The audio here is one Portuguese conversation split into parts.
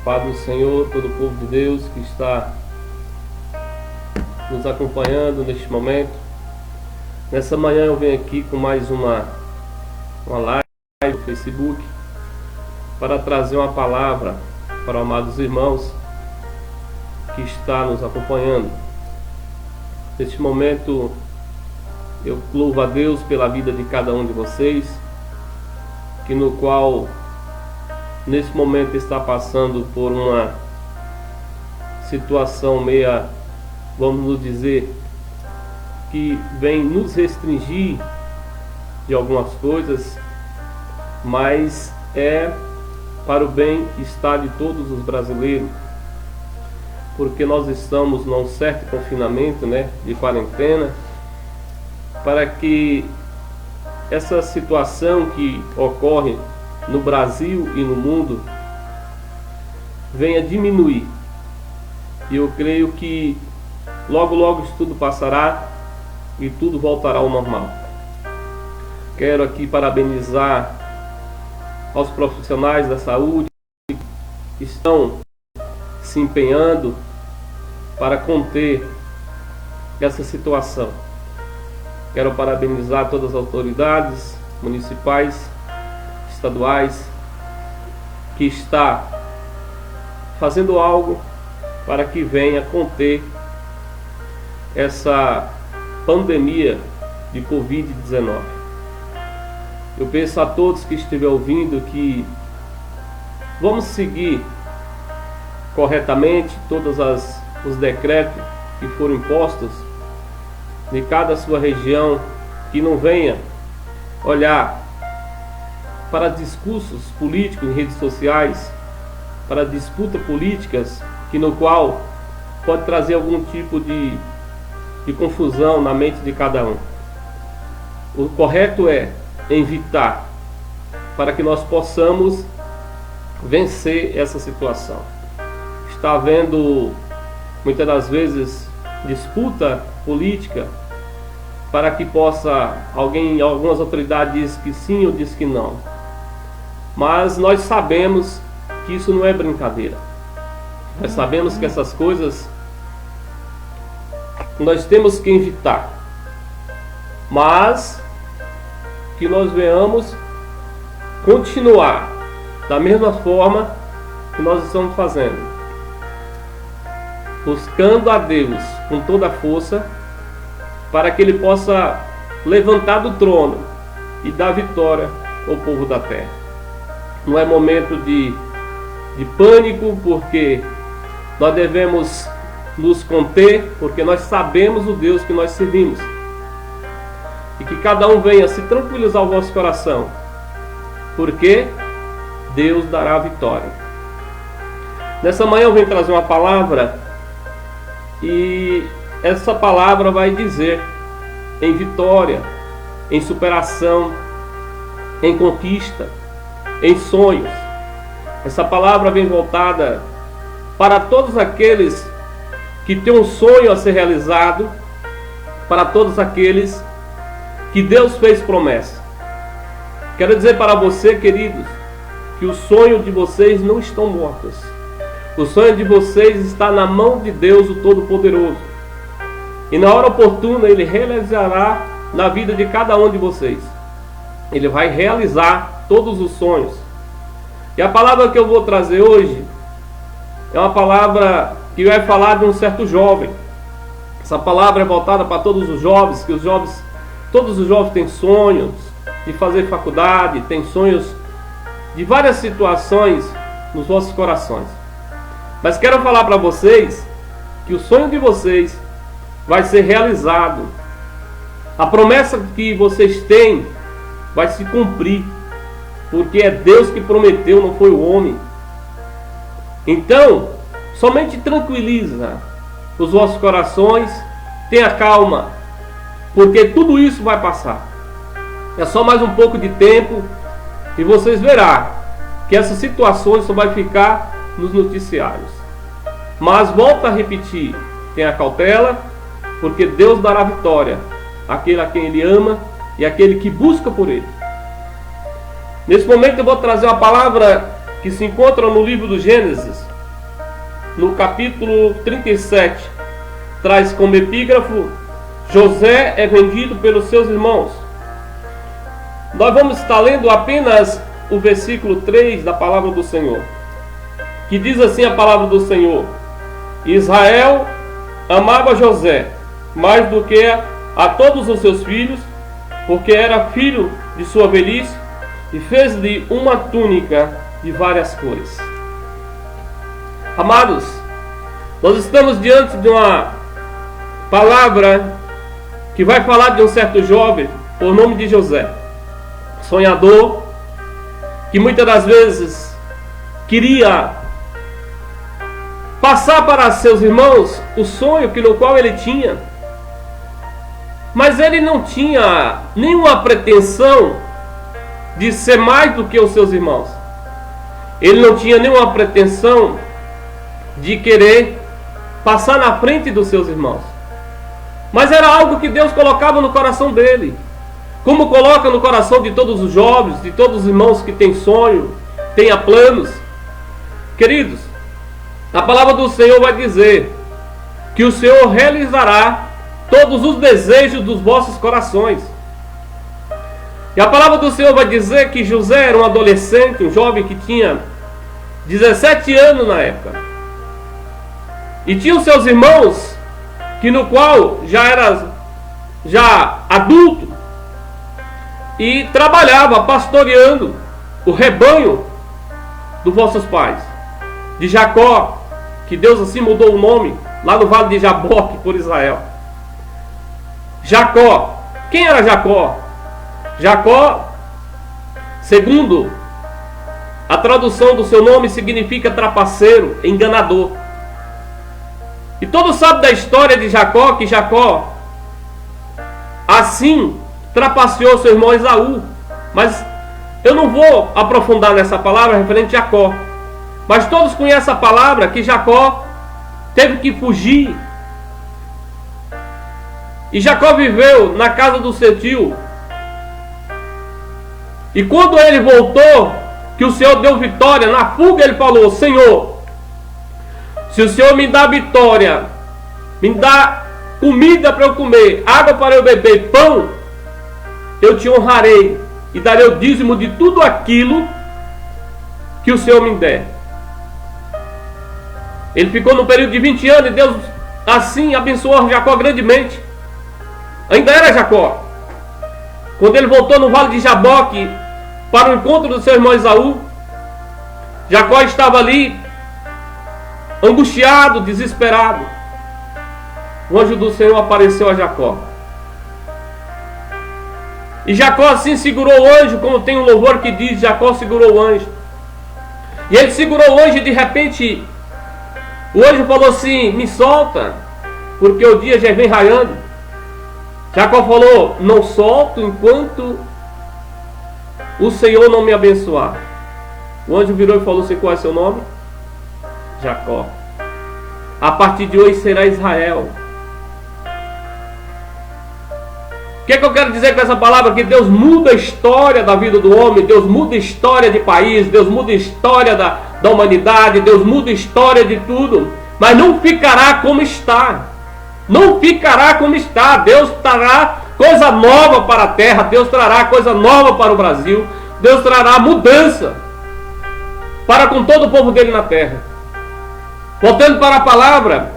Paz do Senhor, todo o povo de Deus que está nos acompanhando neste momento. Nessa manhã eu venho aqui com mais uma live no Facebook para trazer uma palavra para amados irmãos que está nos acompanhando. Neste momento eu louvo a Deus pela vida de cada um de vocês, que no qual nesse momento está passando por uma situação meia, vamos dizer, que vem nos restringir de algumas coisas, mas é para o bem-estar de todos os brasileiros, porque nós estamos num certo confinamento, de quarentena, para que essa situação que ocorre no Brasil e no mundo venha diminuir. E eu creio que logo isso tudo passará e tudo voltará ao normal. Quero aqui parabenizar aos profissionais da saúde que estão se empenhando para conter essa situação. Quero parabenizar todas as autoridades municipais, estaduais, que está fazendo algo para que venha conter essa pandemia de Covid-19. Eu peço a todos que estiverem ouvindo que vamos seguir corretamente todos os decretos que foram impostos de cada sua região, que não venha olhar para discursos políticos em redes sociais, para disputas políticas, que no qual pode trazer algum tipo de confusão na mente de cada um. O correto é evitar, para que nós possamos vencer essa situação. Está havendo muitas das vezes disputa política para que possa algumas autoridades dizem que sim ou diz que não. Mas nós sabemos que isso não é brincadeira. Nós sabemos que essas coisas nós temos que evitar. Mas que nós venhamos continuar da mesma forma que nós estamos fazendo. Buscando a Deus com toda a força, para que Ele possa levantar do trono e dar vitória ao povo da terra. Não é momento de pânico, porque nós devemos nos conter, porque nós sabemos o Deus que nós servimos. E que cada um venha se tranquilizar o vosso coração, porque Deus dará a vitória. Nessa manhã eu venho trazer uma palavra, e essa palavra vai dizer em vitória, em superação, em conquista, em sonhos. Essa palavra vem voltada para todos aqueles que têm um sonho a ser realizado, para todos aqueles que Deus fez promessa. Quero dizer para você, queridos, que o sonho de vocês não estão mortos. O sonho de vocês está na mão de Deus, o Todo-Poderoso. E na hora oportuna Ele realizará na vida de cada um de vocês. Ele vai realizar todos os sonhos. E a palavra que eu vou trazer hoje é uma palavra que vai falar de um certo jovem. Essa palavra é voltada para todos os jovens, que todos os jovens têm sonhos de fazer faculdade, têm sonhos de várias situações nos vossos corações. Mas quero falar para vocês que o sonho de vocês vai ser realizado. A promessa que vocês têm vai se cumprir, porque é Deus que prometeu, não foi o homem. Então, somente tranquiliza os vossos corações, tenha calma, porque tudo isso vai passar. É só mais um pouco de tempo e vocês verão que essas situações só vai ficar nos noticiários. Mas volto a repetir, tenha cautela, porque Deus dará vitória àquele a quem Ele ama e àquele que busca por Ele. Nesse momento eu vou trazer uma palavra que se encontra no livro do Gênesis, no capítulo 37, traz como epígrafo: José é vendido pelos seus irmãos. Nós vamos estar lendo apenas o versículo 3 da palavra do Senhor, que diz assim a palavra do Senhor: Israel amava José mais do que a todos os seus filhos, porque era filho de sua velhice, e fez-lhe uma túnica de várias cores. Amados, nós estamos diante de uma palavra que vai falar de um certo jovem por nome de José, sonhador, que muitas das vezes queria passar para seus irmãos o sonho no qual ele tinha, mas ele não tinha nenhuma pretensão de ser mais do que os seus irmãos. Ele não tinha nenhuma pretensão de querer passar na frente dos seus irmãos, mas era algo que Deus colocava no coração dele, como coloca no coração de todos os jovens, de todos os irmãos que têm sonho, tenha planos. Queridos, a palavra do Senhor vai dizer que o Senhor realizará todos os desejos dos vossos corações. E a palavra do Senhor vai dizer que José era um adolescente, um jovem que tinha 17 anos na época, e tinha os seus irmãos, que no qual já era adulto, e trabalhava pastoreando o rebanho dos vossos pais, de Jacó, que Deus assim mudou o nome lá no vale de Jaboque por Israel. Jacó, quem era Jacó? Jacó, segundo a tradução do seu nome, significa trapaceiro, enganador. E todos sabem da história de Jacó, que Jacó assim trapaceou seu irmão Esaú. Mas eu não vou aprofundar nessa palavra referente a Jacó. Mas todos conhecem a palavra que Jacó teve que fugir. E Jacó viveu na casa do seu tio. E quando ele voltou, que o Senhor deu vitória, na fuga ele falou: Senhor, se o Senhor me dá vitória, me dá comida para eu comer, água para eu beber, pão, eu te honrarei e darei o dízimo de tudo aquilo que o Senhor me der. Ele ficou no período de 20 anos e Deus assim abençoou Jacó grandemente. Ainda era Jacó. Quando ele voltou no vale de Jaboque para o encontro do seu irmão Esaú, Jacó estava ali angustiado, desesperado. O anjo do Senhor apareceu a Jacó. E Jacó assim segurou o anjo, como tem um louvor que diz: Jacó segurou o anjo. E ele segurou o anjo e de repente o anjo falou assim: me solta, porque o dia já vem raiando. Jacó falou: não solto enquanto o Senhor não me abençoar. O anjo virou e falou assim: qual é seu nome? Jacó. A partir de hoje será Israel. O que é que eu quero dizer com essa palavra? Que Deus muda a história da vida do homem, Deus muda a história de país, Deus muda a história da humanidade, Deus muda a história de tudo, mas não ficará como está. Não ficará como está. Deus trará coisa nova para a terra, Deus trará coisa nova para o Brasil, Deus trará mudança para com todo o povo dele na terra. Voltando para a palavra,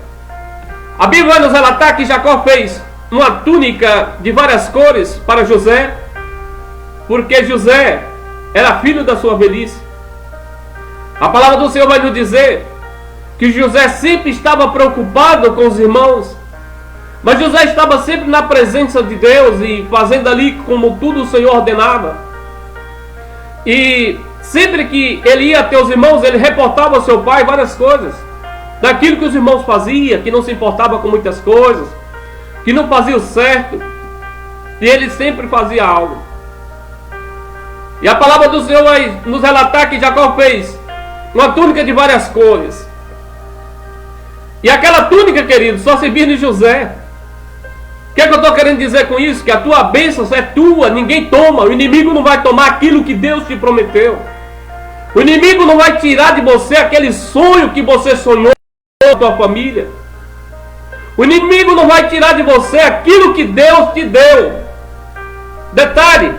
a Bíblia vai nos relatar que Jacó fez uma túnica de várias cores para José, porque José era filho da sua velhice. A palavra do Senhor vai nos dizer que José sempre estava preocupado com os irmãos, mas José estava sempre na presença de Deus e fazendo ali como tudo o Senhor ordenava. E sempre que ele ia ter os irmãos, ele reportava ao seu pai várias coisas, daquilo que os irmãos faziam, que não se importava com muitas coisas, que não fazia o certo, e ele sempre fazia algo. E a palavra do Senhor vai nos relatar que Jacó fez uma túnica de várias cores. E aquela túnica, querido, só servia de José. O que é que eu estou querendo dizer com isso? Que a tua bênção é tua, ninguém toma. O inimigo não vai tomar aquilo que Deus te prometeu. O inimigo não vai tirar de você aquele sonho que você sonhou. tua família. O inimigo não vai tirar de você aquilo que Deus te deu. Detalhe,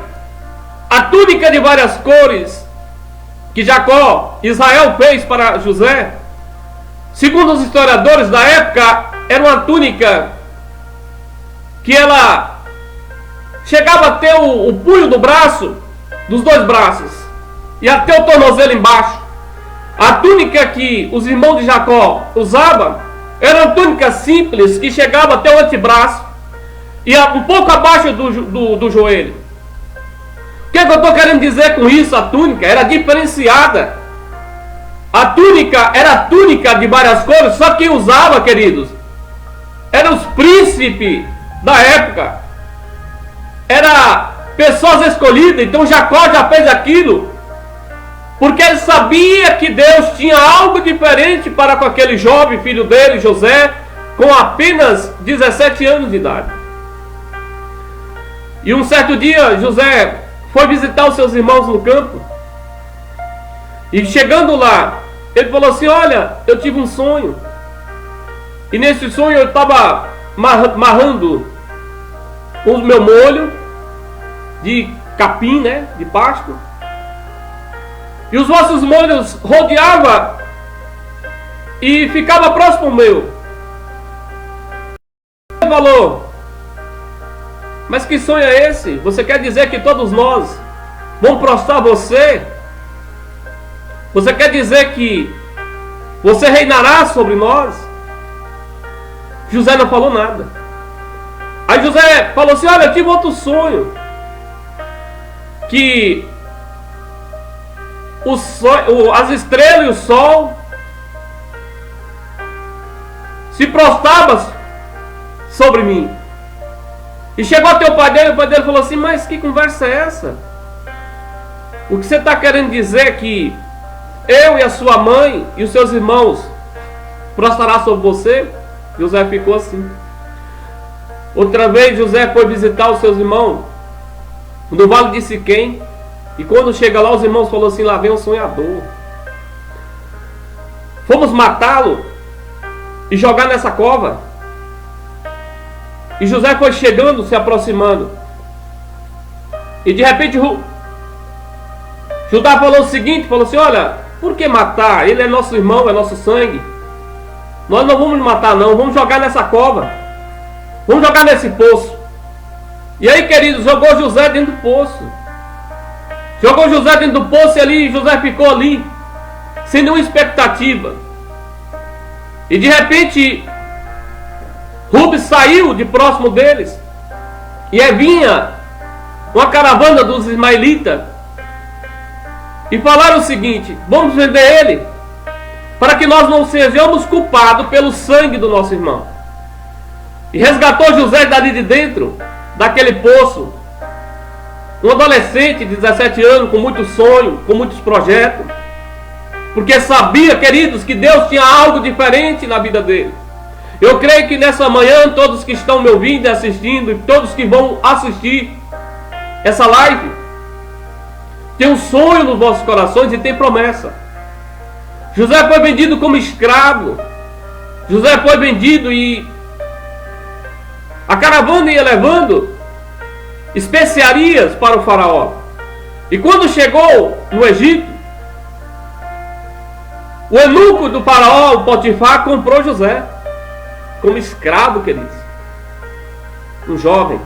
a túnica de várias cores que Jacó, Israel fez para José, segundo os historiadores da época, era uma túnica que ela chegava até o punho do braço, dos dois braços, e até o tornozelo embaixo. A túnica que os irmãos de Jacó usavam era uma túnica simples que chegava até o antebraço e um pouco abaixo do joelho. O que eu estou querendo dizer com isso? A túnica era diferenciada. A túnica era a túnica de várias cores, só quem usava, queridos, eram os príncipes da época. Era pessoas escolhidas. Então Jacó já fez aquilo porque ele sabia que Deus tinha algo diferente para com aquele jovem filho dele, José, com apenas 17 anos de idade. E um certo dia José foi visitar os seus irmãos no campo. E chegando lá, ele falou assim: olha, eu tive um sonho. E nesse sonho eu estava marrando o meu molho de capim, né, de pasto. E os vossos molhos rodeavam e ficava próximo ao meu. Ele falou: mas que sonho é esse? Você quer dizer que todos nós vamos prostrar você? Você quer dizer que você reinará sobre nós? José não falou nada. Aí José falou assim: olha, eu tive outro sonho, que as estrelas e o sol se prostravam sobre mim. E chegou até o pai dele falou assim: mas que conversa é essa? O que você está querendo dizer é que eu e a sua mãe e os seus irmãos prostrará sobre você? José ficou assim. Outra vez José foi visitar os seus irmãos no vale de Siquém. E quando chega lá, os irmãos falaram assim: lá vem um sonhador. Fomos matá-lo e jogar nessa cova. E José foi chegando, se aproximando. E de repente Judá falou o seguinte, falou assim: olha, por que matar? Ele é nosso irmão, é nosso sangue. Nós não vamos matar não, vamos jogar nessa cova. Vamos jogar nesse poço. E aí, queridos, jogou José dentro do poço. Jogou José dentro do poço e ali José ficou ali, sem nenhuma expectativa. E de repente Rubens saiu de próximo deles. E aí vinha uma caravana dos ismaelitas e falaram o seguinte: vamos vender ele, para que nós não sejamos culpados pelo sangue do nosso irmão. E resgatou José dali de dentro, daquele poço, um adolescente de 17 anos, com muitos sonhos, com muitos projetos, porque sabia, queridos, que Deus tinha algo diferente na vida dele. Eu creio que nessa manhã, todos que estão me ouvindo e assistindo, e todos que vão assistir essa live, tem um sonho nos vossos corações e tem promessa. José foi vendido como escravo. José foi vendido e a caravana ia levando especiarias para o faraó. E quando chegou no Egito, o eunuco do faraó, o Potifar, comprou José como escravo, queridos. Um jovem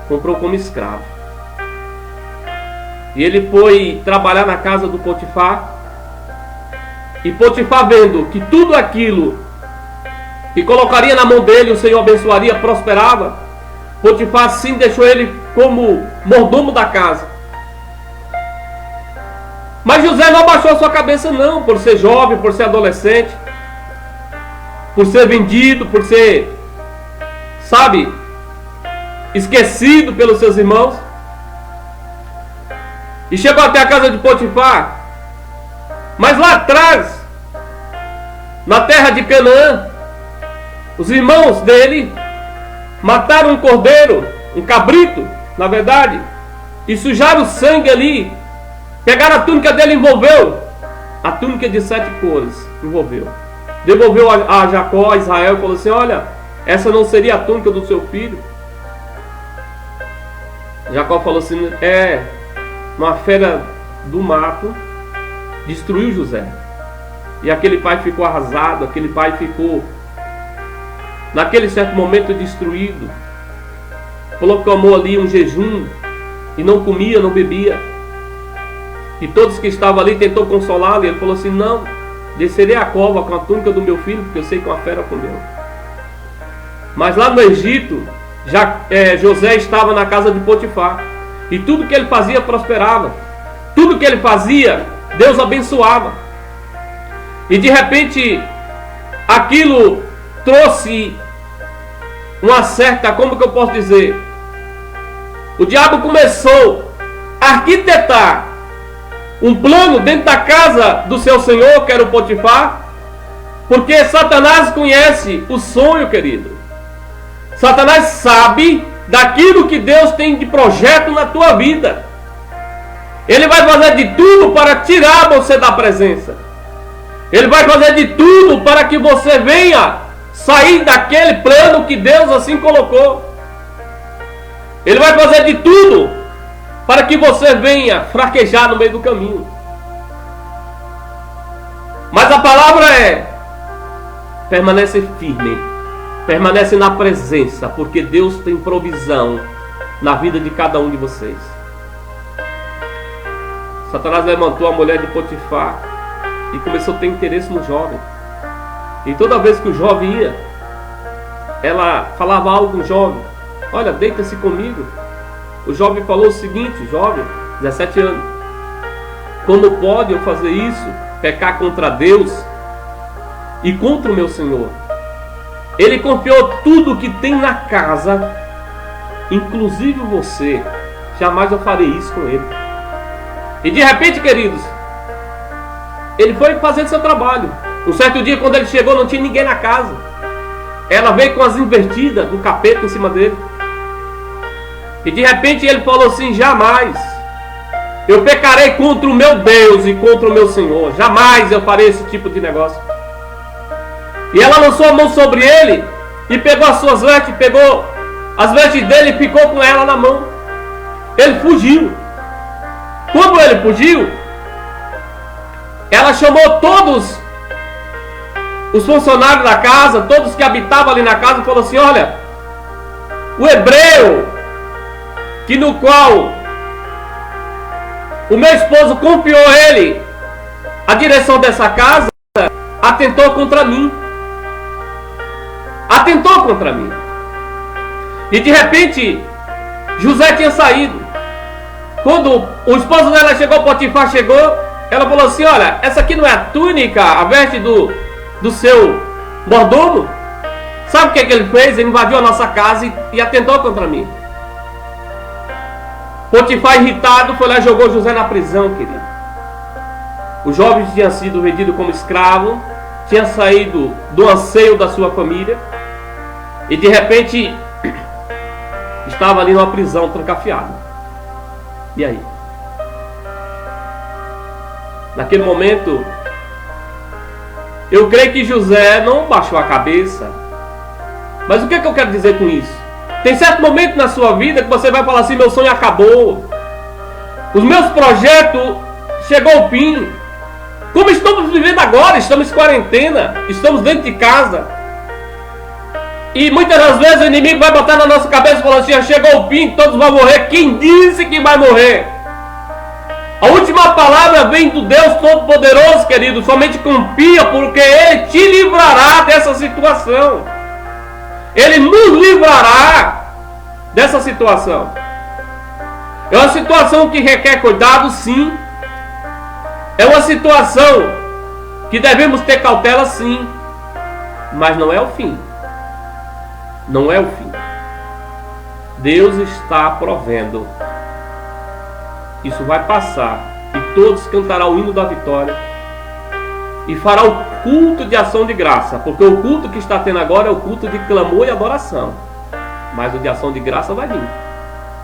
comprou como escravo. E ele foi trabalhar na casa do Potifar. E Potifar, vendo que tudo aquilo que colocaria na mão dele, o Senhor abençoaria, prosperava, Potifar sim deixou ele como mordomo da casa. Mas José não abaixou a sua cabeça não, por ser jovem, por ser adolescente, por ser vendido, por ser, sabe, esquecido pelos seus irmãos. E chegou até a casa de Potifar. Mas lá atrás, na terra de Canaã, os irmãos dele mataram um cordeiro, um cabrito, na verdade, e sujaram o sangue ali. Pegaram a túnica dele e envolveu. A túnica de 7 cores envolveu. devolveu a Jacó, a Israel, e falou assim: olha, essa não seria a túnica do seu filho? Jacó falou assim: uma fera do mato destruiu José. E aquele pai ficou arrasado, aquele pai ficou, naquele certo momento, destruído. Colocou ali um jejum e não comia, não bebia. E todos que estavam ali tentou consolá-lo, e ele falou assim: não, descerei a cova com a túnica do meu filho, porque eu sei que uma fera comeu. Mas lá no Egito, José estava na casa de Potifar, e tudo que ele fazia prosperava, tudo que ele fazia, Deus abençoava. E de repente, aquilo trouxe uma certa, como que eu posso dizer? O diabo começou a arquitetar um plano dentro da casa do seu senhor, que era o Potifar, porque Satanás conhece o sonho, querido. Satanás sabe daquilo que Deus tem de projeto na tua vida. Ele vai fazer de tudo para tirar você da presença. Ele vai fazer de tudo para que você venha sair daquele plano que Deus assim colocou. Ele vai fazer de tudo para que você venha fraquejar no meio do caminho. Mas a palavra permanece firme, permanece na presença, porque Deus tem provisão na vida de cada um de vocês. Satanás levantou a mulher de Potifar e começou a ter interesse no jovem. E toda vez que o jovem ia, ela falava algo com o jovem: olha, deita-se comigo. O jovem falou o seguinte: jovem, 17 anos, como pode eu fazer isso? Pecar contra Deus e contra o meu Senhor? Ele confiou tudo que tem na casa, inclusive você. Jamais eu farei isso com ele. E de repente, queridos, ele foi fazendo seu trabalho. Um certo dia, quando ele chegou, não tinha ninguém na casa. Ela veio com as invertidas do capeta em cima dele. E de repente ele falou assim: jamais eu pecarei contra o meu Deus e contra o meu Senhor. Jamais eu farei esse tipo de negócio. E ela lançou a mão sobre ele e pegou as suas vestes, pegou as vestes dele e ficou com ela na mão. Ele fugiu. Quando ele fugiu, ela chamou todos os funcionários da casa, todos que habitavam ali na casa, e falou assim: olha, o hebreu que no qual o meu esposo confiou a ele a direção dessa casa, atentou contra mim. Atentou contra mim. E de repente, José tinha saído. Quando o esposo dela chegou, Potifar chegou, ela falou assim: olha, essa aqui não é a túnica, a veste do seu mordomo? Sabe o que ele fez? Ele invadiu a nossa casa e atentou contra mim. Potifar, irritado, foi lá e jogou José na prisão, querido. O jovem tinha sido vendido como escravo, tinha saído do anseio da sua família e de repente estava ali numa prisão trancafiado. E aí? Naquele momento, eu creio que José não baixou a cabeça. Mas o que eu quero dizer com isso? Tem certo momento na sua vida que você vai falar assim: meu sonho acabou, os meus projetos chegou ao fim. Como estamos vivendo agora, estamos em quarentena, estamos dentro de casa. E muitas das vezes o inimigo vai botar na nossa cabeça e falar assim: chegou o fim, todos vão morrer. Quem disse que vai morrer? A última palavra vem do Deus Todo-Poderoso, querido. Somente confia, porque Ele te livrará dessa situação. Ele nos livrará dessa situação. É uma situação que requer cuidado, sim. É uma situação que devemos ter cautela, sim. Mas não é o fim. Não é o fim. Deus está provendo. Isso vai passar e todos cantarão o hino da vitória e fará o culto de ação de graça, porque o culto que está tendo agora é o culto de clamor e adoração, mas o de ação de graça vai vir,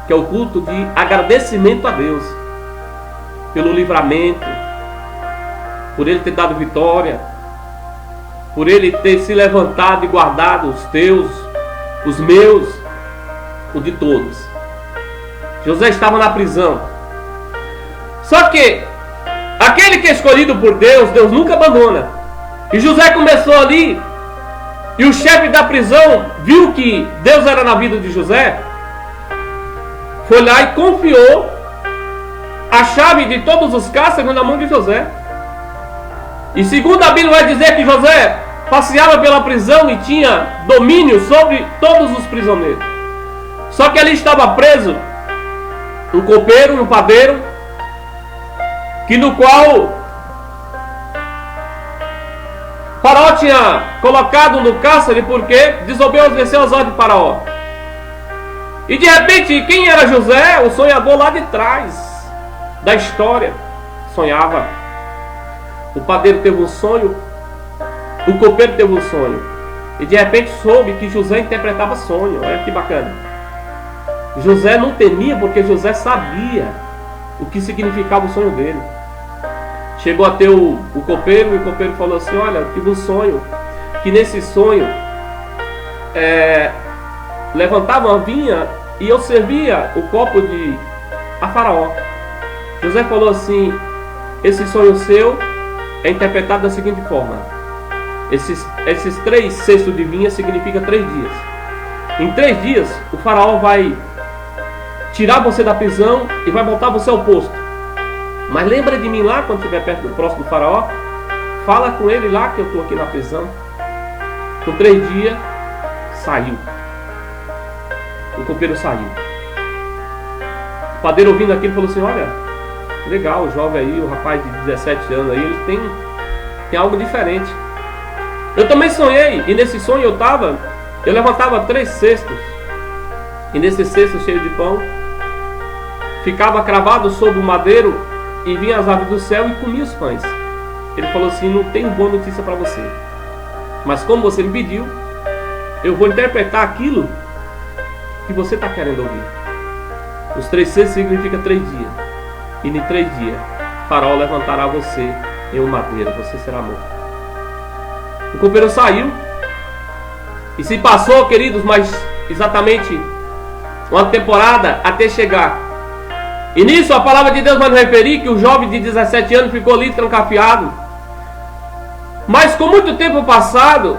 que é o culto de agradecimento a Deus pelo livramento, por Ele ter dado vitória, por ele ter se levantado e guardado os teus, os meus, o de todos. José estava na prisão. Só que aquele que é escolhido por Deus, Deus nunca abandona. E José começou ali, e o chefe da prisão viu que Deus era na vida de José, foi lá e confiou a chave de todos os cárceres na mão de José. E segundo a Bíblia vai dizer que José passeava pela prisão e tinha domínio sobre todos os prisioneiros. Só que ali estava preso um copeiro, um padeiro, que no qual Faraó tinha colocado no cárcere porque desobedeceu as ordens de Faraó. E de repente, quem era José? O sonhador lá de trás da história sonhava. O padeiro teve um sonho, o copeiro teve um sonho, e de repente soube que José interpretava sonho. Olha que bacana. José não temia porque José sabia o que significava o sonho dele. Chegou a ter o copeiro, e o copeiro falou assim: olha, eu tive um sonho, que nesse sonho levantava uma vinha e eu servia o copo a Faraó. José falou assim: esse sonho seu é interpretado da seguinte forma: esses 3 cestos de vinha significa 3 dias. Em 3 dias o Faraó vai tirar você da prisão e vai botar você ao posto. Mas lembra de mim lá quando estiver próximo do Faraó. Fala com ele lá que eu estou aqui na prisão. Com 3 dias saiu. O copeiro saiu. O padeiro ouvindo aquilo falou assim: olha, legal, o jovem aí, o rapaz de 17 anos aí, ele tem algo diferente. Eu também sonhei, e nesse sonho eu levantava 3 cestos, e nesse cesto cheio de pão ficava cravado sobre o madeiro, e vinha as aves do céu e comia os pães. Ele falou assim: não tenho boa notícia para você, mas como você me pediu, eu vou interpretar aquilo que você está querendo ouvir. Os 3 cestos significa 3 dias, e em 3 dias Faraó levantará você em uma madeira, você será morto. O copeiro saiu, e se passou, queridos, mais exatamente uma temporada até chegar. E nisso a palavra de Deus vai nos referir que o jovem de 17 anos ficou ali trancafiado. Mas com muito tempo passado,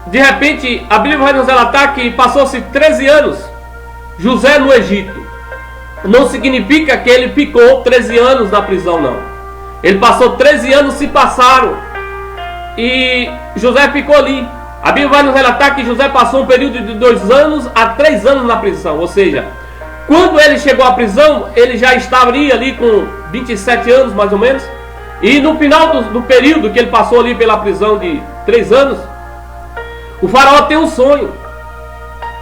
de repente a Bíblia vai nos relatar que passou-se 13 anos José no Egito. Não significa que ele ficou 13 anos na prisão, não. Ele passou 13 anos, se passaram, e José ficou ali. A Bíblia vai nos relatar que José passou um período de 2 anos a 3 anos na prisão. Ou seja, quando ele chegou à prisão, ele já estaria ali com 27 anos mais ou menos. E no final do período que ele passou ali pela prisão de 3 anos, o Faraó tem um sonho.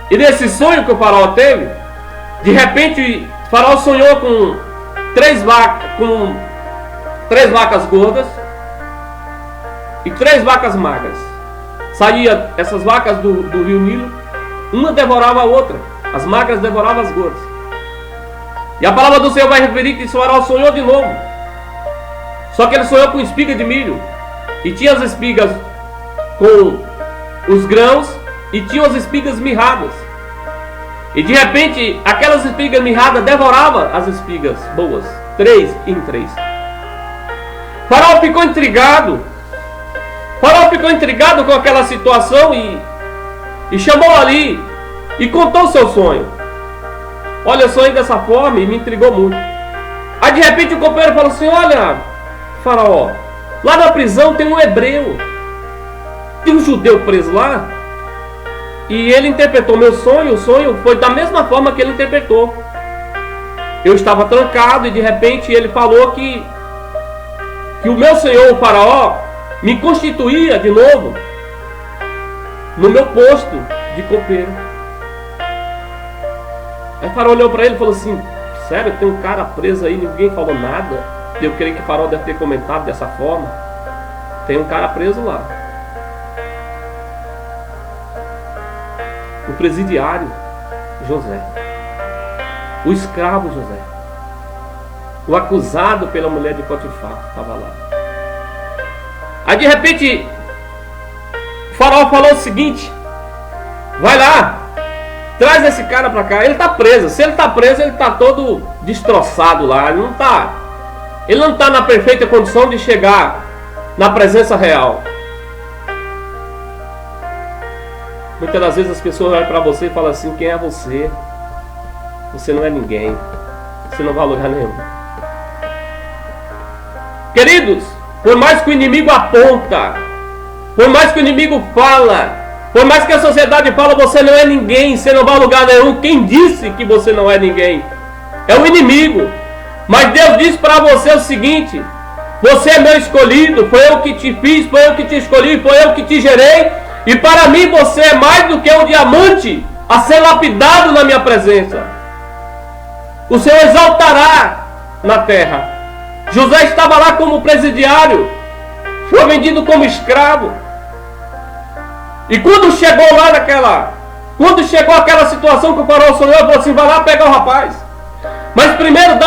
E nesse sonho que o Faraó teve, de repente o Faraó sonhou com 3 vacas gordas e 3 vacas magras. Saía essas vacas do rio Nilo, uma devorava a outra. As magras devoravam as gordas. E a palavra do Senhor vai referir que esse Faraó sonhou de novo. Só que ele sonhou com espiga de milho. E tinha as espigas com os grãos e tinha as espigas mirradas. E de repente aquelas espigas mirradas devoravam as espigas boas. 3 em 3. Faraó ficou intrigado. Faraó ficou intrigado com aquela situação e chamou ali e contou o seu sonho. Olha, eu sonhei dessa forma e me intrigou muito. Aí de repente o copeiro falou assim: olha, Faraó, lá na prisão tem um hebreu, tem um judeu preso lá, e ele interpretou meu sonho. O sonho foi da mesma forma que ele interpretou. Eu estava trancado e de repente ele falou que o meu senhor, o Faraó, me constituía de novo no meu posto de copeiro. Aí o Faraó olhou para ele e falou assim: sério, tem um cara preso aí, ninguém falou nada? Eu creio que o Faraó deve ter comentado dessa forma. Tem um cara preso lá. O presidiário José, o escravo José, o acusado pela mulher de Potifar estava lá. Aí de repente faraó falou o seguinte: vai lá, traz esse cara para cá. Ele está preso. Se ele está preso, ele está todo destroçado lá. Ele não está na perfeita condição de chegar na presença real. Muitas das vezes as pessoas olham para você e falam assim: quem é você? Você não é ninguém. Você não vai a lugar nenhum. Queridos, por mais que o inimigo aponta, por mais que o inimigo fala, por mais que a sociedade fala: você não é ninguém, você não vai a lugar nenhum. Quem disse que você não é ninguém? É o inimigo. Mas Deus diz para você o seguinte: você é meu escolhido, foi eu que te fiz, foi eu que te escolhi, foi eu que te gerei. E para mim você é mais do que um diamante a ser lapidado na minha presença. O Senhor exaltará na terra. José estava lá como presidiário, foi vendido como escravo. E quando chegou aquela situação que o faraó sonhou, ele falou assim: vai lá pegar o rapaz. Mas primeiro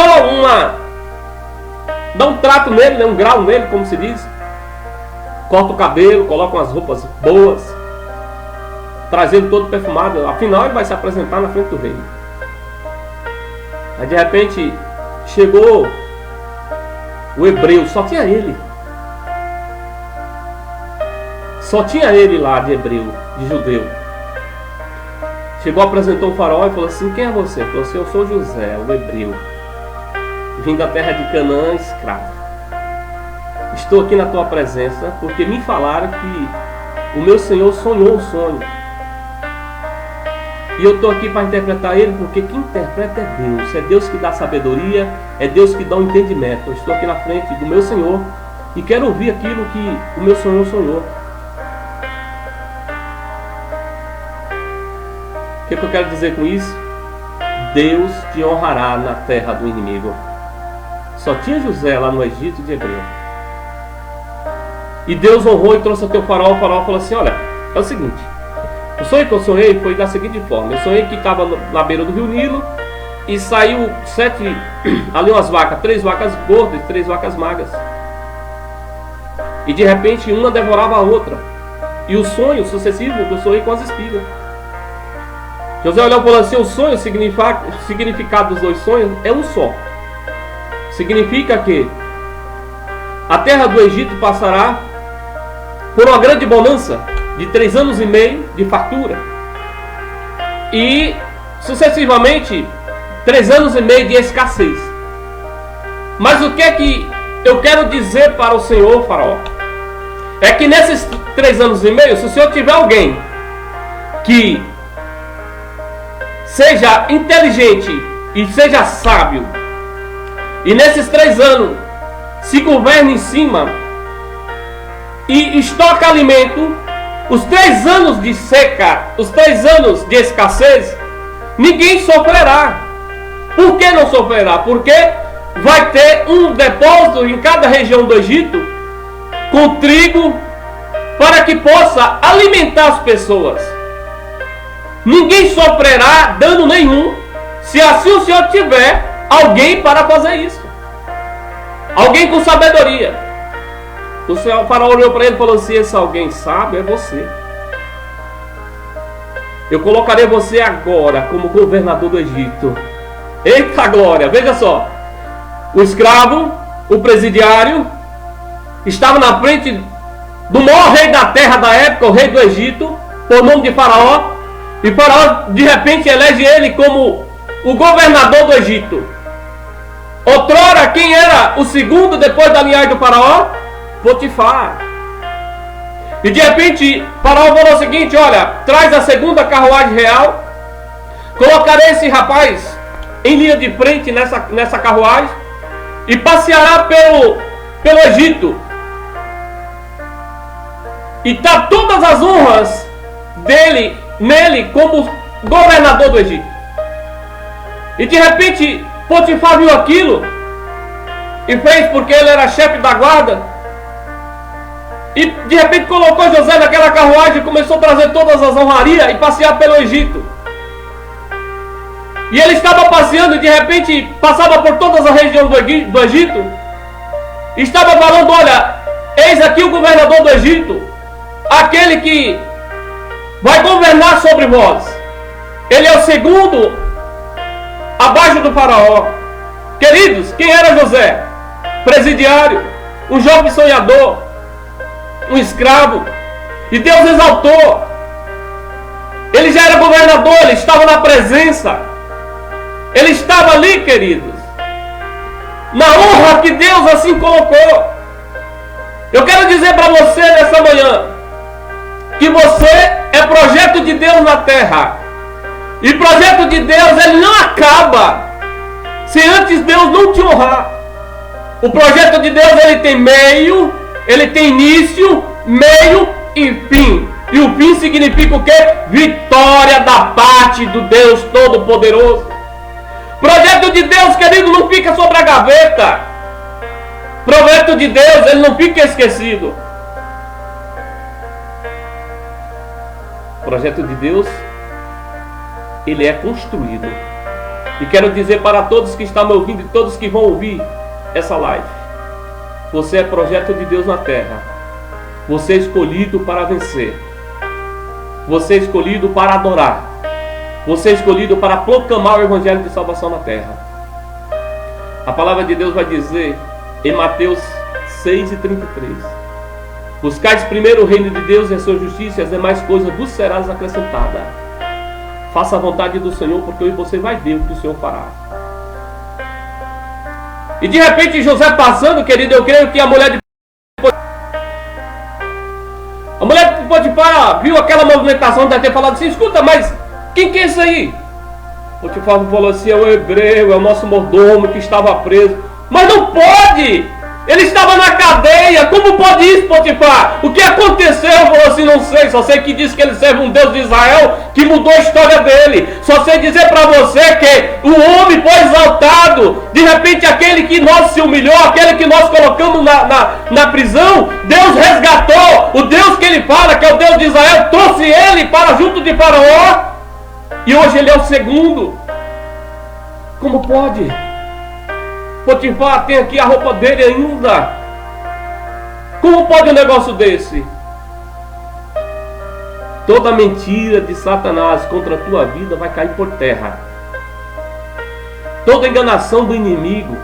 dá um trato nele, né? Um grau nele, como se diz. Corta o cabelo, coloca umas roupas boas, traz ele todo perfumado. Afinal ele vai se apresentar na frente do rei. Aí de repente chegou o hebreu, só tinha ele. Só tinha ele lá de hebreu, de judeu. Chegou, apresentou o faraó e falou assim: quem é você? Ele falou assim: eu sou José, o hebreu, vim da terra de Canaã, escravo. Estou aqui na tua presença porque me falaram que o meu Senhor sonhou um sonho. E eu estou aqui para interpretar ele, porque quem interpreta é Deus. É Deus que dá sabedoria, é Deus que dá um entendimento. Eu estou aqui na frente do meu Senhor e quero ouvir aquilo que o meu Senhor sonhou. O que eu quero dizer com isso? Deus te honrará na terra do inimigo. Só tinha José lá no Egito de hebreu. E Deus honrou e trouxe até o faraó. O faraó falou assim: olha, é o seguinte, o sonho que eu sonhei foi da seguinte forma: eu sonhei que estava na beira do rio Nilo e saiu ali umas vacas, 3 vacas gordas e 3 vacas magras. E de repente uma devorava a outra. E o sonho sucessivo eu sonhei com as espigas. José olhou e falou assim: o sonho, o significado dos 2 sonhos é um só. Significa que a terra do Egito passará por uma grande bonança de 3 anos e meio de fartura. E sucessivamente 3 anos e meio de escassez. Mas o que é que eu quero dizer para o Senhor, faraó? É que nesses 3 anos e meio, se o Senhor tiver alguém que seja inteligente e seja sábio, e nesses 3 anos se governe em cima e estoca alimento, os 3 anos de seca, os 3 anos de escassez, ninguém sofrerá. Por que não sofrerá? Porque vai ter um depósito em cada região do Egito com trigo para que possa alimentar as pessoas. Ninguém sofrerá dano nenhum se assim o Senhor tiver alguém para fazer isso. Alguém com sabedoria. O faraó olhou para ele e falou assim: esse alguém sábio é você. Eu colocarei você agora como governador do Egito. Eita glória, veja só. O escravo, o presidiário, estava na frente do maior rei da terra da época, o rei do Egito, por nome de Faraó. E Faraó de repente elege ele como o governador do Egito. Outrora, quem era o segundo depois da linhagem do Faraó? Potifar. E de repente Faraó falou o seguinte: olha, traz a segunda carruagem real, colocarei esse rapaz em linha de frente nessa carruagem e passeará pelo Egito, e tá todas as honras nele como governador do Egito. E de repente Potifar viu aquilo e fez, porque ele era chefe da guarda, e de repente colocou José naquela carruagem e começou a trazer todas as honrarias e passear pelo Egito. E ele estava passeando e de repente passava por todas as regiões do Egito e estava falando: olha, eis aqui o governador do Egito, aquele que vai governar sobre vós. Ele é o segundo abaixo do faraó. Queridos, quem era José? Presidiário, um jovem sonhador, um escravo. E Deus exaltou. Ele já era governador, ele estava na presença. Ele estava ali, queridos, na honra que Deus assim colocou. Eu quero dizer para você nessa manhã que você é projeto de Deus na terra. E projeto de Deus, ele não acaba se antes Deus não te honrar. O projeto de Deus, ele tem meio, ele tem início, meio e fim. E o fim significa o quê? Vitória da parte do Deus Todo-Poderoso. Projeto de Deus, querido, não fica sobre a gaveta. Projeto de Deus, ele não fica esquecido. Projeto de Deus, ele é construído. E quero dizer para todos que estão me ouvindo e todos que vão ouvir essa live: você é projeto de Deus na terra. Você é escolhido para vencer. Você é escolhido para adorar. Você é escolhido para proclamar o Evangelho de salvação na terra. A palavra de Deus vai dizer em Mateus 6:33: buscais primeiro o reino de Deus e a sua justiça, e as demais coisas vos serão acrescentadas. Faça a vontade do Senhor, porque hoje você vai ver o que o Senhor fará. E de repente José passando, querido, eu creio que a mulher de Potifar viu aquela movimentação, deve ter falado assim: escuta, mas quem que é isso aí? Potifar falou assim: é o hebreu, é o nosso mordomo que estava preso. Mas não pode! Ele estava na cadeia, como pode isso, Potifar? O que aconteceu? Falou assim: não sei, só sei que diz que ele serve um Deus de Israel que mudou a história dele. Só sei dizer para você que o homem foi exaltado. De repente aquele que nós se humilhou, aquele que nós colocamos na prisão, Deus resgatou. O Deus que ele fala, que é o Deus de Israel, trouxe ele para junto de Faraó. E hoje ele é o segundo. Como pode? Potifar tem aqui a roupa dele ainda. Como pode um negócio desse? Toda mentira de Satanás contra a tua vida vai cair por terra. Toda enganação do inimigo,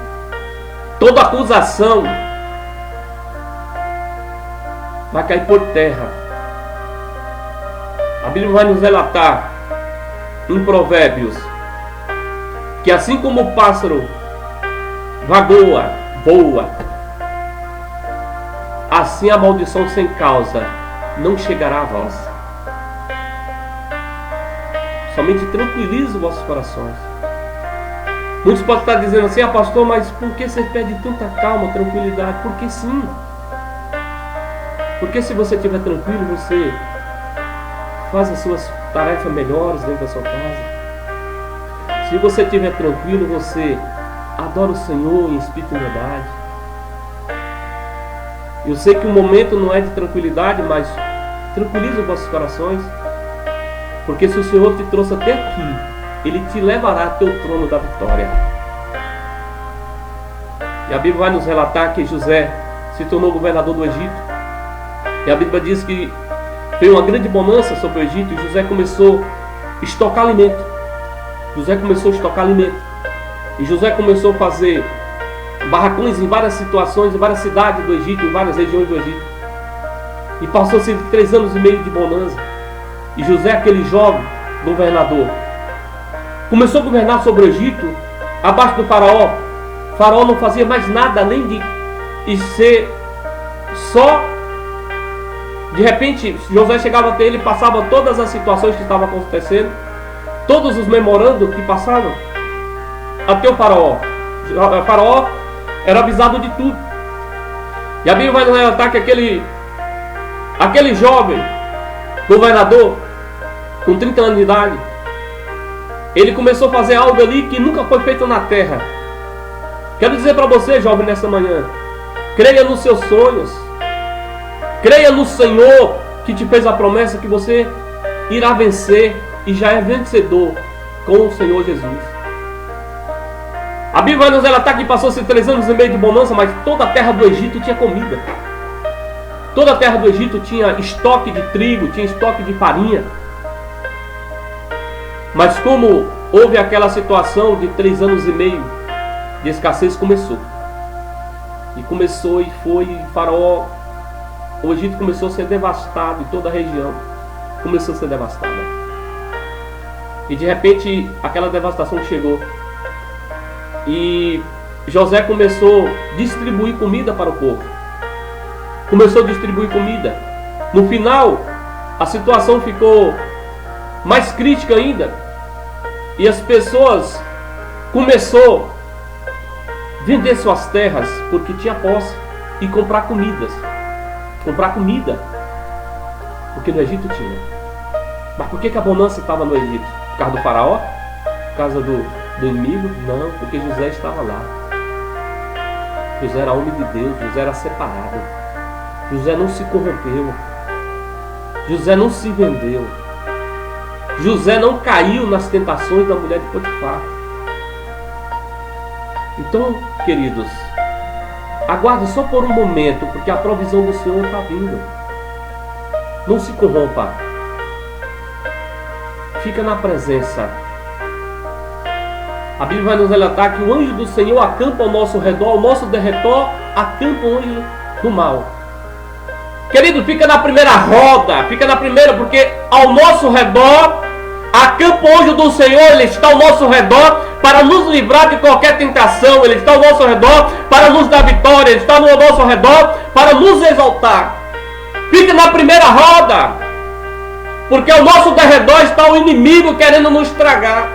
toda acusação vai cair por terra. A Bíblia vai nos relatar em Provérbios que assim como o pássaro vagoa, voa, assim a maldição sem causa não chegará a vós. Somente tranquilize os vossos corações. Muitos podem estar dizendo assim: pastor, mas por que você pede tanta calma, tranquilidade? Porque sim. Porque se você estiver tranquilo, você faz as suas tarefas melhores dentro da sua casa. Se você estiver tranquilo, você adora o Senhor em espírito e verdade. Eu sei que o momento não é de tranquilidade, mas tranquilize os vossos corações. Porque se o Senhor te trouxe até aqui, Ele te levará até o trono da vitória. E a Bíblia vai nos relatar que José se tornou governador do Egito. E a Bíblia diz que veio uma grande bonança sobre o Egito e José começou a estocar alimento. E José começou a fazer barracões em várias situações, em várias cidades do Egito, em várias regiões do Egito. E passou-se 3 anos e meio de bonança. E José, aquele jovem governador, começou a governar sobre o Egito, abaixo do faraó. O faraó não fazia mais nada além de ser só. De repente, José chegava até ele e passava todas as situações que estavam acontecendo, todos os memorandos que passavam até o faraó. O faraó era avisado de tudo. E a Bíblia vai nos relatar que aquele jovem governador, com 30 anos de idade, ele começou a fazer algo ali que nunca foi feito na terra. Quero dizer para você, jovem, nessa manhã: creia nos seus sonhos, creia no Senhor que te fez a promessa que você irá vencer e já é vencedor com o Senhor Jesus. A Bíblia vai nos relatar que passou-se 3 anos e meio de bonança, mas toda a terra do Egito tinha comida. Toda a terra do Egito tinha estoque de trigo, tinha estoque de farinha. Mas como houve aquela situação de 3 anos e meio de escassez, começou. E começou e foi, e Faraó, o Egito começou a ser devastado, e toda a região começou a ser devastada. E de repente aquela devastação chegou. E José começou a distribuir comida para o povo. Começou a distribuir comida. No final, a situação ficou mais crítica ainda. E as pessoas começaram a vender suas terras porque tinha posse e comprar comidas. Comprar comida. Porque no Egito tinha. Mas por que a bonança estava no Egito? Por causa do faraó? Por causa do inimigo? Não, porque José estava lá. José era homem de Deus, José era separado. José não se corrompeu. José não se vendeu. José não caiu nas tentações da mulher de Potifar. Então, queridos, aguarde só por um momento, porque a provisão do Senhor está vindo. Não se corrompa. Fica na presença. A Bíblia vai nos relatar que o anjo do Senhor acampa ao nosso redor, ao nosso derredor acampa o anjo do mal. Querido, fica na primeira roda, fica na primeira, porque ao nosso redor acampa o anjo do Senhor, ele está ao nosso redor para nos livrar de qualquer tentação, ele está ao nosso redor para nos dar vitória, ele está ao nosso redor para nos exaltar. Fica na primeira roda, porque ao nosso derredor está o inimigo querendo nos estragar.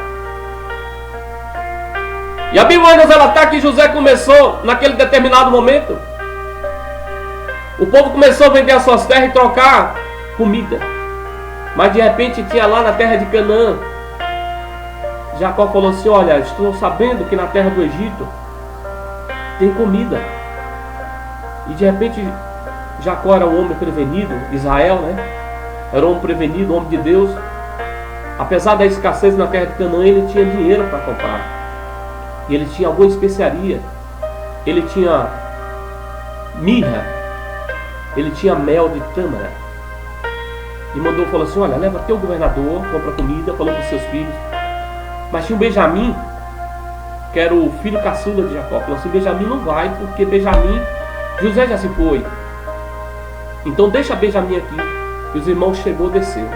E a Bíblia vai nos relatar que José começou, naquele determinado momento, o povo começou a vender as suas terras e trocar comida. Mas de repente tinha lá na terra de Canaã, Jacó falou assim: olha, estou sabendo que na terra do Egito tem comida. E de repente Jacó era um homem prevenido, Israel, né? Era um homem prevenido, um homem de Deus. Apesar da escassez na terra de Canaã, ele tinha dinheiro para comprar. E ele tinha alguma especiaria. Ele tinha mirra. Ele tinha mel de tâmara. E mandou, falou assim: olha, leva até o governador, compra comida, falou para os seus filhos. Mas tinha um Benjamim, que era o filho caçula de Jacó. Falou assim: Benjamim não vai, porque Benjamim, José já se foi. Então deixa Benjamim aqui. E os irmãos chegou, desceu.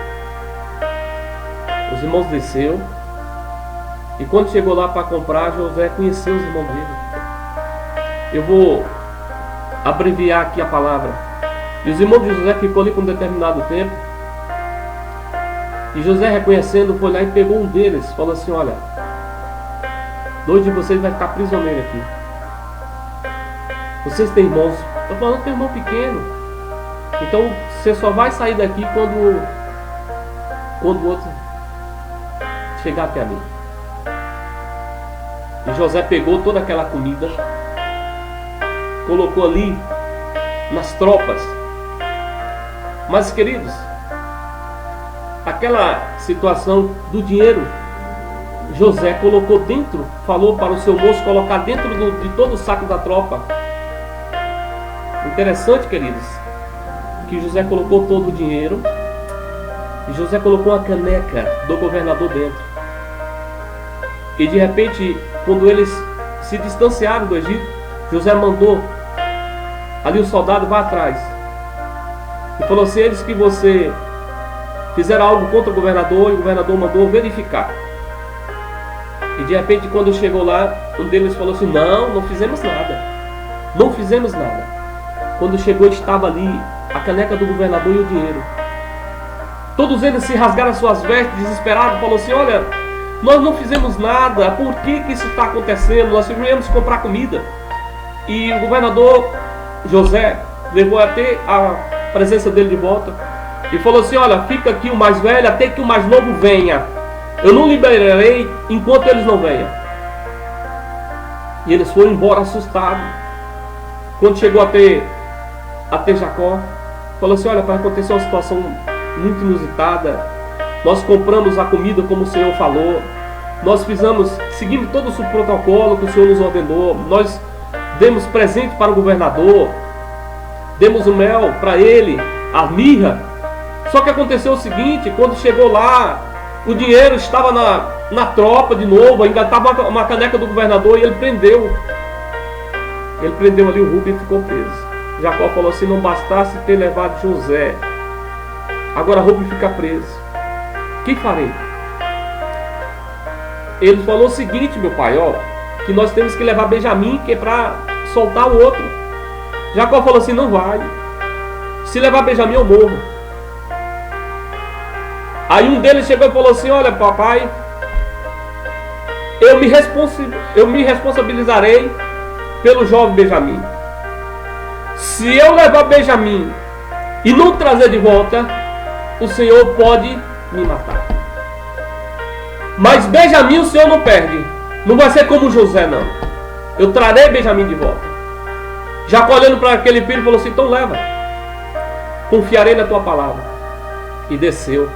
Os irmãos desceu. E quando chegou lá para comprar, José conheceu os irmãos dele. Eu vou abreviar aqui a palavra. E os irmãos de José ficou ali por um determinado tempo. E José, reconhecendo, foi lá e pegou um deles. Falou assim: olha, 2 de vocês vai ficar prisioneiro aqui. Vocês têm irmãos. Estou falando que é irmão pequeno. Então você só vai sair daqui quando o outro chegar até mim. E José pegou toda aquela comida, colocou ali nas tropas. Mas, queridos, aquela situação do dinheiro, José colocou dentro, falou para o seu moço colocar dentro de todo o saco da tropa. Interessante, queridos, que José colocou todo o dinheiro e José colocou uma caneca do governador dentro. E de repente, quando eles se distanciaram do Egito, José mandou ali o soldado: vá atrás. E falou assim: eles que você fizeram algo contra o governador, e o governador mandou verificar. E de repente, quando chegou lá, um deles falou assim: não fizemos nada. Não fizemos nada. Quando chegou, estava ali a caneca do governador e o dinheiro. Todos eles se rasgaram as suas vestes, desesperados, falou assim: olha, nós não fizemos nada, por que isso está acontecendo? Nós viemos comprar comida. E o governador José levou até a presença dele de volta e falou assim: olha, fica aqui o mais velho até que o mais novo venha. Eu não liberarei enquanto eles não venham. E eles foram embora assustados. Quando chegou até Jacó, falou assim: olha, para acontecer uma situação muito inusitada. Nós compramos a comida como o Senhor falou. Nós fizemos, seguindo todo o protocolo que o Senhor nos ordenou. Nós demos presente para o governador. Demos o mel para ele, a mirra. Só que aconteceu o seguinte: quando chegou lá, o dinheiro estava na tropa de novo, ainda estava uma caneca do governador, e ele prendeu. Ele prendeu ali o Rubem e ficou preso. Jacó falou assim: não bastasse ter levado José, agora Rubem fica preso. O que farei? Ele falou o seguinte: meu pai, ó, que nós temos que levar Benjamim, que é para soltar o outro. Jacó falou assim: não vai. Se levar Benjamim, eu morro. Aí um deles chegou e falou assim: olha, papai, eu me responsabilizarei pelo jovem Benjamim. Se eu levar Benjamim e não trazer de volta, o Senhor pode me matar. Mas Benjamim o Senhor não perde. Não vai ser como José, não. Eu trarei Benjamim de volta. Jacó, olhando para aquele filho, falou assim: então leva. Confiarei na tua palavra. E desceu.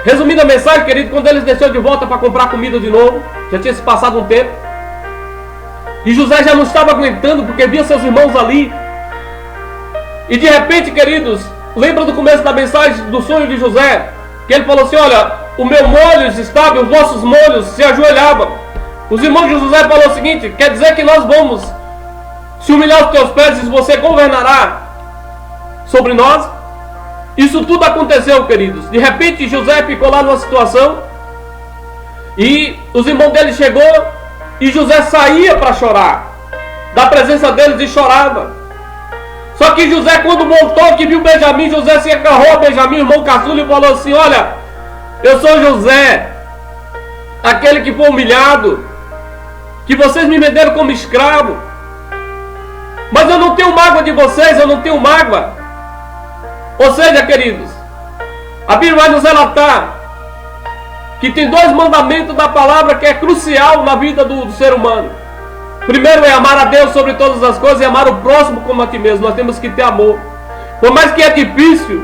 Resumindo a mensagem, querido, quando eles desceram de volta para comprar comida de novo, já tinha se passado um tempo, e José já não estava aguentando, porque via seus irmãos ali. E de repente, queridos, lembra do começo da mensagem, do sonho de José, que ele falou assim: olha, o meu molho estava, os nossos molhos se ajoelhavam. Os irmãos de José falaram o seguinte: quer dizer que nós vamos se humilhar aos teus pés e você governará sobre nós? Isso tudo aconteceu, queridos. De repente José ficou lá numa situação, e os irmãos dele chegou, e José saía para chorar da presença deles e chorava. Só que José, quando voltou, que viu Benjamim, José se agarrou a Benjamim, irmão caçula, e falou assim: olha, eu sou José, aquele que foi humilhado, que vocês me venderam como escravo, mas eu não tenho mágoa de vocês, eu não tenho mágoa. Ou seja, queridos, a Bíblia vai nos relatar que tem dois mandamentos da palavra que é crucial na vida do ser humano. Primeiro é amar a Deus sobre todas as coisas e amar o próximo como a ti mesmo. Nós temos que ter amor. Por mais que é difícil,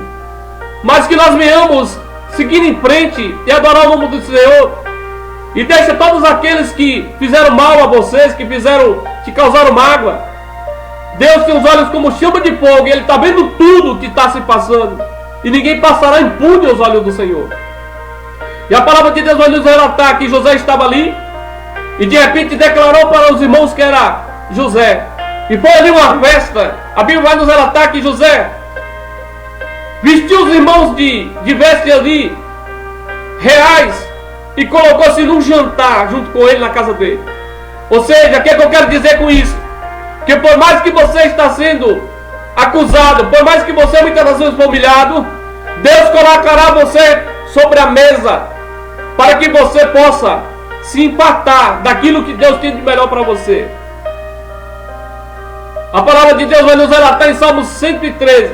mas que nós venhamos seguir em frente e adorar o nome do Senhor. E deixa todos aqueles que fizeram mal a vocês, que causaram mágoa. Deus tem os olhos como chama de fogo, e Ele está vendo tudo o que está se passando, e ninguém passará impune aos olhos do Senhor. E a palavra de Deus vai nos relatar que José estava ali, e de repente declarou para os irmãos que era José, e foi ali uma festa. A Bíblia vai nos relatar que José vestiu os irmãos de vestes ali reais, e colocou-se num jantar junto com ele na casa dele. Ou seja, o que é que eu quero dizer com isso? Que por mais que você está sendo acusado, por mais que você muitas vezes for humilhado, Deus colocará você sobre a mesa, para que você possa se empatar daquilo que Deus tem de melhor para você. A palavra de Deus vai nos relatar em Salmo 113,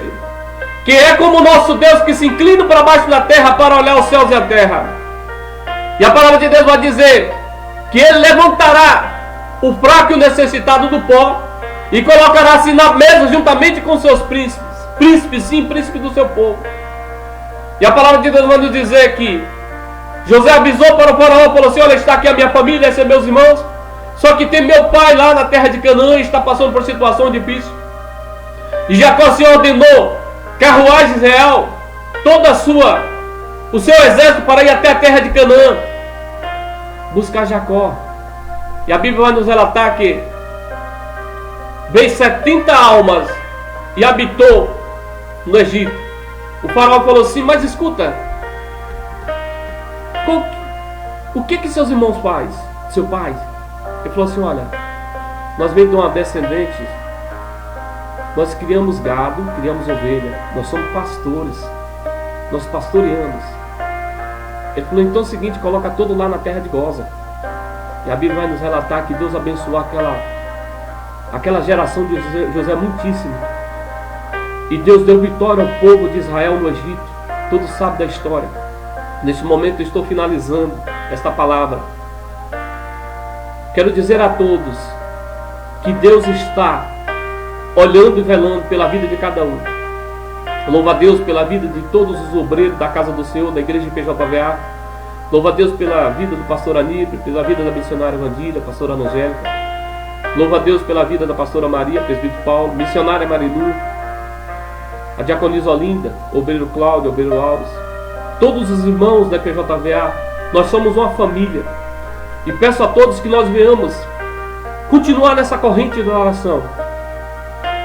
que é como o nosso Deus que se inclina para baixo da terra para olhar os céus e a terra. E a palavra de Deus vai dizer que Ele levantará o fraco e o necessitado do pó, e colocará-se na mesa juntamente com seus príncipes. Príncipes, sim, príncipe do seu povo. E a palavra de Deus vai nos dizer que José avisou para o faraó, falou assim: olha, está aqui a minha família, esses são meus irmãos, só que tem meu pai lá na terra de Canaã, está passando por situação difícil. E Jacó se ordenou carruagens real, o seu exército para ir até a terra de Canaã, buscar Jacó. E a Bíblia vai nos relatar que veio 70 almas e habitou no Egito. O faraó falou assim: mas escuta, o que seus irmãos fazem? Seu pai? Ele falou assim: olha, nós vemos de uma descendente, nós criamos gado, criamos ovelha, nós somos pastores, nós pastoreamos. Ele falou: então é o seguinte, coloca todo lá na terra de Goza. E a Bíblia vai nos relatar que Deus abençoou aquela geração de José muitíssimo. E Deus deu vitória ao povo de Israel no Egito. Todos sabem da história. Neste momento eu estou finalizando esta palavra. Quero dizer a todos que Deus está olhando e velando pela vida de cada um. Louva a Deus pela vida de todos os obreiros da casa do Senhor, da igreja de PJVA. Louva a Deus pela vida do pastor Aníbal, pela vida da missionária Vandília, pastora Angélica. Louva a Deus pela vida da pastora Maria, presbítero Paulo, missionária Marilu, a diaconisa Olinda, obreiro Cláudio, obreiro Alves. todos os irmãos da QJVA. Nós somos uma família. E peço a todos que nós venhamos continuar nessa corrente da oração,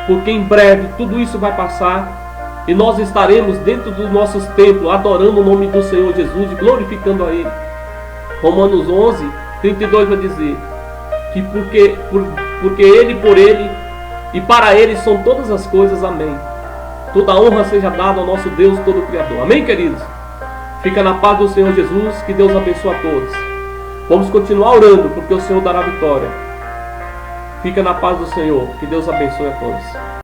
porque em breve tudo isso vai passar e nós estaremos dentro dos nossos templos adorando o nome do Senhor Jesus e glorificando a Ele. Romanos 11, 32 vai dizer que porque Ele, por Ele e para Ele são todas as coisas. Amém. Toda honra seja dada ao nosso Deus todo Criador. Amém, queridos? Fica na paz do Senhor Jesus. Que Deus abençoe a todos. Vamos continuar orando, porque o Senhor dará vitória. Fica na paz do Senhor. Que Deus abençoe a todos.